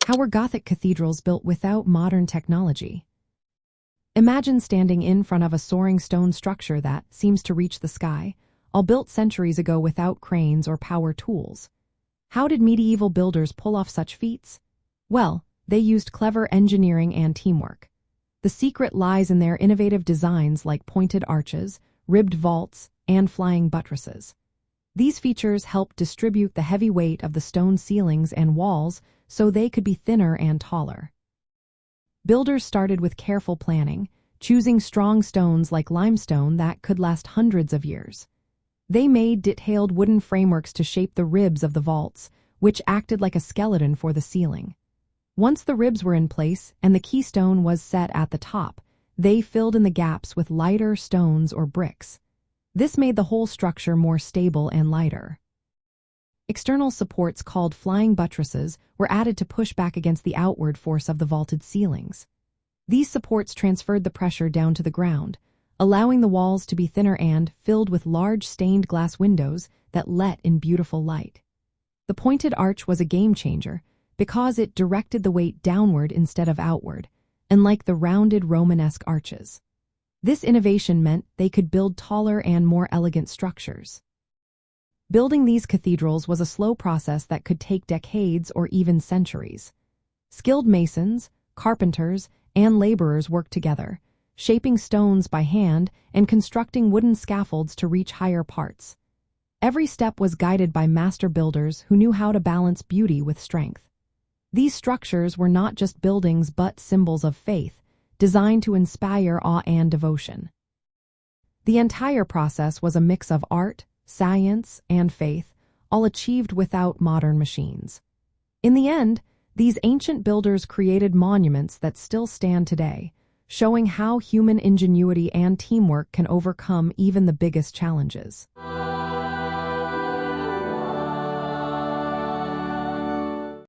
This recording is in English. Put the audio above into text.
How were Gothic cathedrals built without modern technology? Imagine standing in front of a soaring stone structure that seems to reach the sky, all built centuries ago without cranes or power tools. How did medieval builders pull off such feats? Well, they used clever engineering and teamwork. The secret lies in their innovative designs like pointed arches, ribbed vaults, and flying buttresses. These features helped distribute the heavy weight of the stone ceilings and walls so they could be thinner and taller. Builders started with careful planning, choosing strong stones like limestone that could last hundreds of years. They made detailed wooden frameworks to shape the ribs of the vaults, which acted like a skeleton for the ceiling. Once the ribs were in place and the keystone was set at the top, they filled in the gaps with lighter stones or bricks. This made the whole structure more stable and lighter. External supports called flying buttresses were added to push back against the outward force of the vaulted ceilings. These supports transferred the pressure down to the ground, allowing the walls to be thinner and filled with large stained glass windows that let in beautiful light. The pointed arch was a game changer because it directed the weight downward instead of outward, unlike the rounded Romanesque arches. This innovation meant they could build taller and more elegant structures. Building these cathedrals was a slow process that could take decades or even centuries. Skilled masons, carpenters, and laborers worked together, shaping stones by hand and constructing wooden scaffolds to reach higher parts. Every step was guided by master builders who knew how to balance beauty with strength. These structures were not just buildings but symbols of faith, designed to inspire awe and devotion. The entire process was a mix of art, science, and faith, all achieved without modern machines. In the end, these ancient builders created monuments that still stand today, showing how human ingenuity and teamwork can overcome even the biggest challenges.